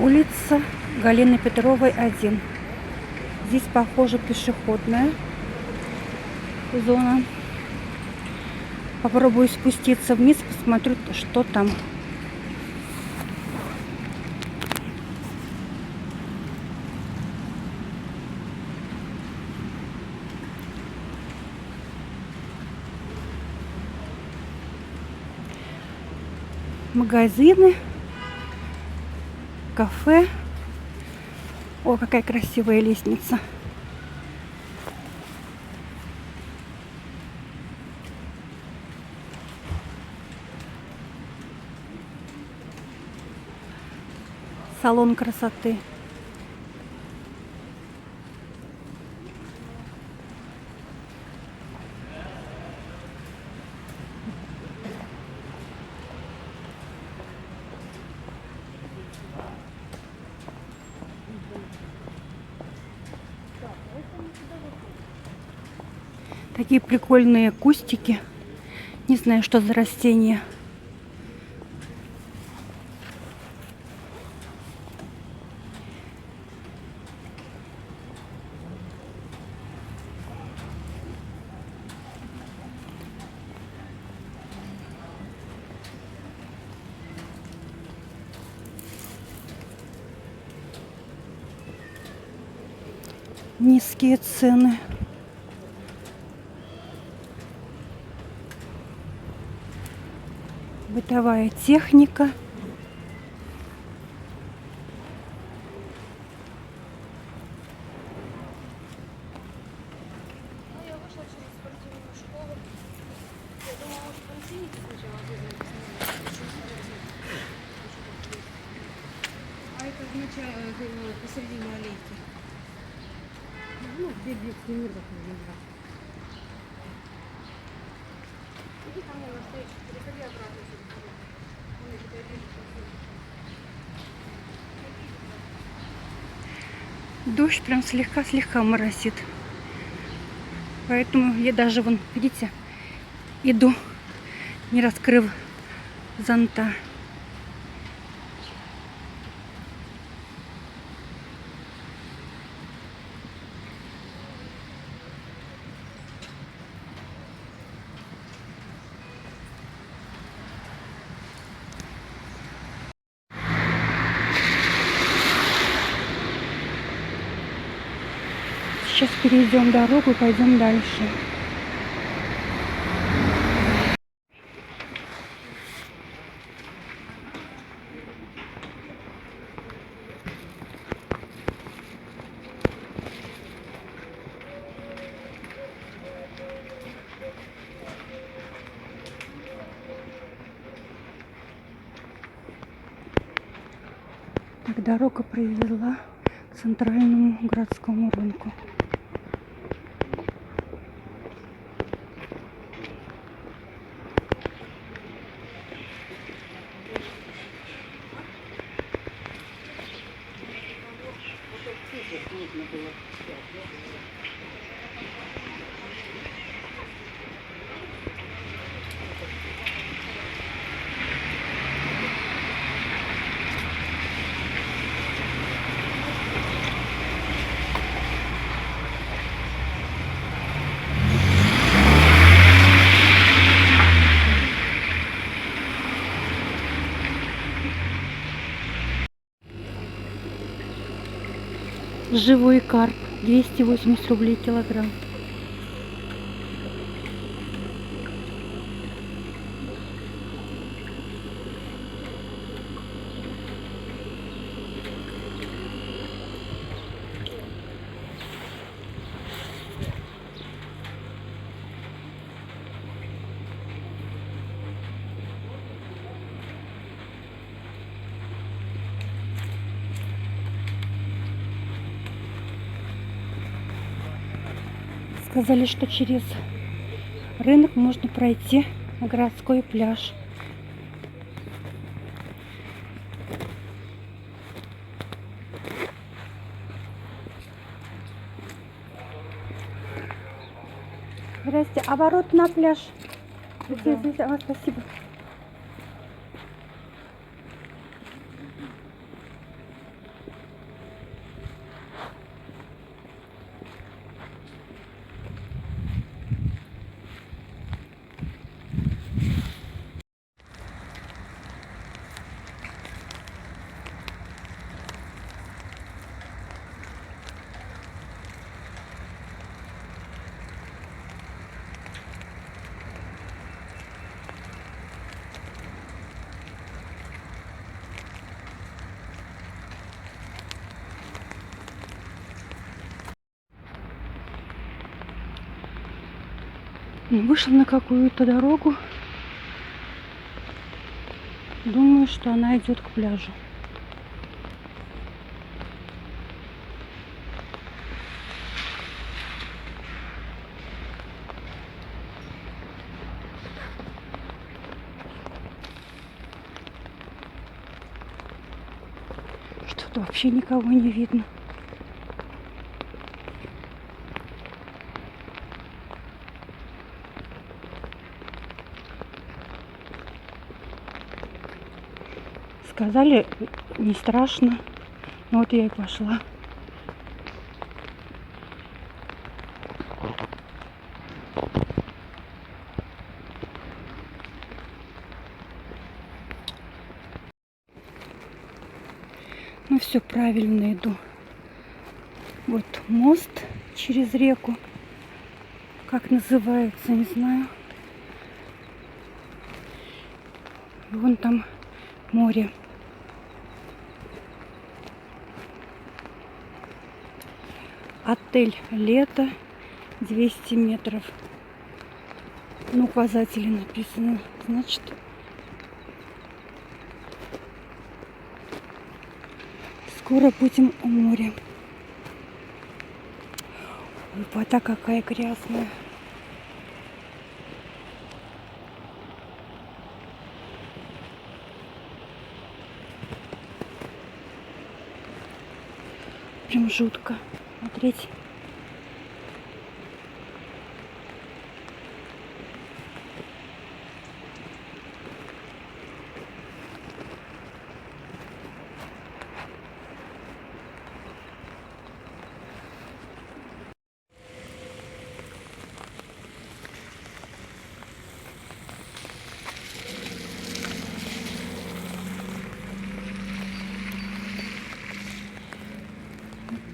Улица Галины Петровой, 1. Здесь, похоже, пешеходная зона. Попробую спуститься вниз, посмотрю, что там. Магазины, кафе. О, какая красивая лестница. Салон красоты. Такие прикольные кустики. Не знаю, что за растения. Низкие цены. Бытовая техника. Я вышла через спортивную школу. Я думала, может, поликлинику сначала вызвать. А это означает посередине аллейки. Ну, где мир такой. Иди ко мне навстречу, переходи обратно через дорогу. Вон я тебя вижу. Дождь прям слегка моросит. Поэтому я даже, вон, видите, иду, не раскрыв зонта. Сейчас перейдем дорогу и пойдем дальше. Так, дорога привела к центральному городскому рынку. Живой карп 280 рублей килограмм. Сказали, что через рынок можно пройти на городской пляж. Здрасте, оборот на пляж. Да. Спасибо. Вышла на какую-то дорогу. Думаю, что она идет к пляжу. Что-то вообще никого не видно. Сказали, не страшно. Ну вот я и пошла. Ну все, правильно иду. Вот мост через реку. Как называется, не знаю. И вон там море. Отель «Лето», 200 метров. На указателе написано. Значит, скоро будем у моря. Ой, вода какая грязная. Прям жутко смотреть.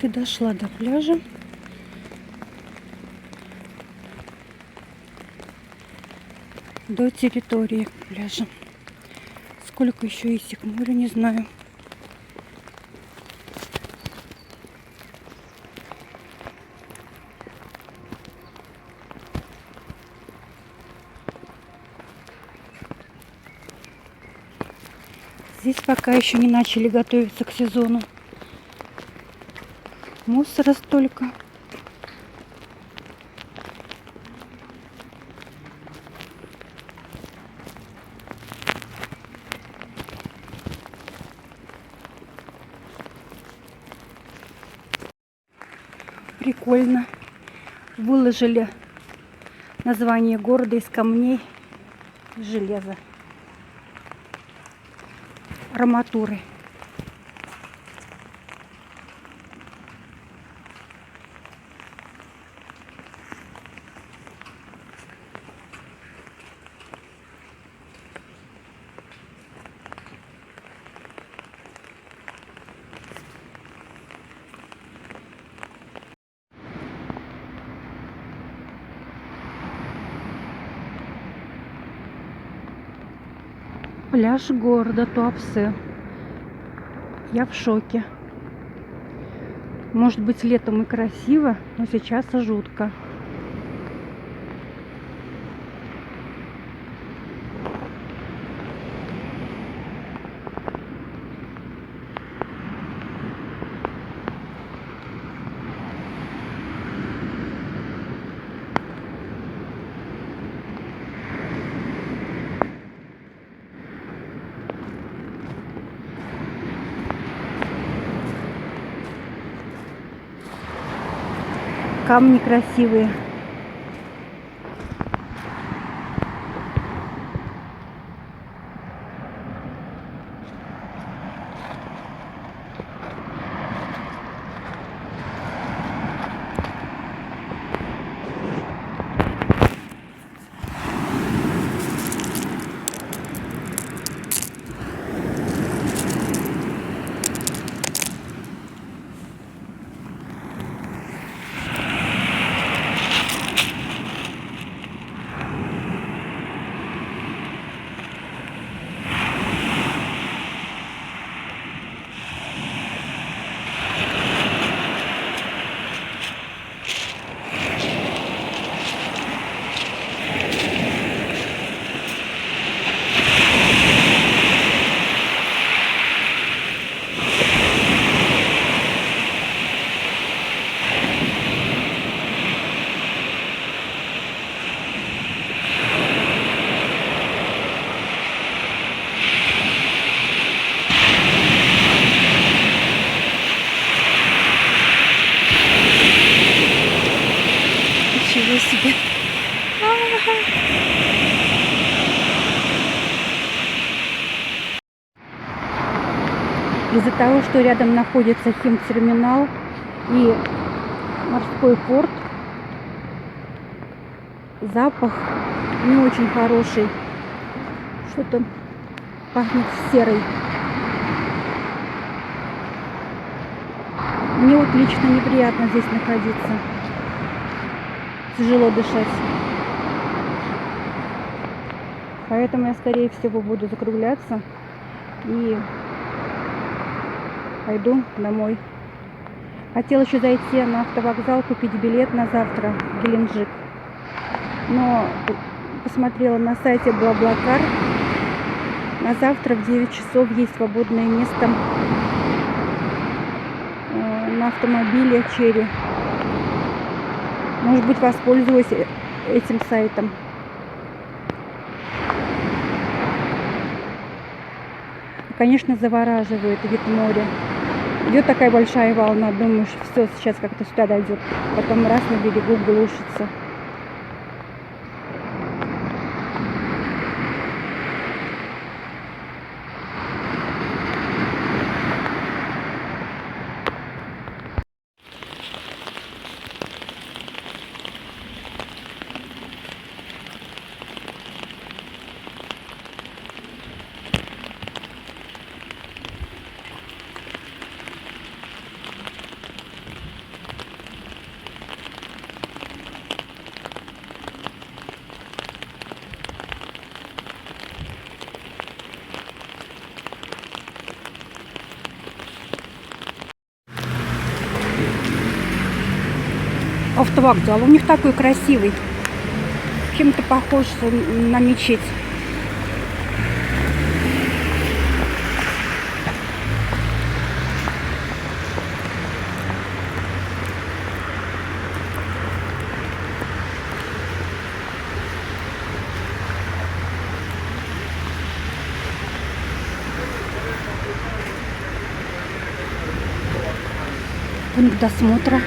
Ты дошла до пляжа. До территории пляжа. Сколько еще идти к морю, не знаю. Здесь пока еще не начали готовиться к сезону. Мусора столько. Прикольно. Выложили название города из камней и железа. Арматуры. Пляж города Туапсе. Я в шоке. Может быть, летом и красиво, но сейчас жутко. Камни красивые. Ничего себе. Ага. Из-за того, что рядом находится химтерминал и морской порт, запах не очень хороший. Что-то пахнет серой. Мне вот лично неприятно здесь находиться. Тяжело дышать. Поэтому я, скорее всего, буду закругляться и пойду домой. Хотела еще зайти на автовокзал, купить билет на завтра в Геленджик. Но посмотрела на сайте Блаблакар. На завтра в 9 часов есть свободное место на автомобиле Черри. Может быть, воспользуюсь этим сайтом. Конечно, завораживает вид моря. Идет такая большая волна, думаешь, все, сейчас как-то сюда дойдет. Потом раз на берегу глушится. Автовокзал у них такой красивый. Чем-то похож на мечеть. Пункт досмотра.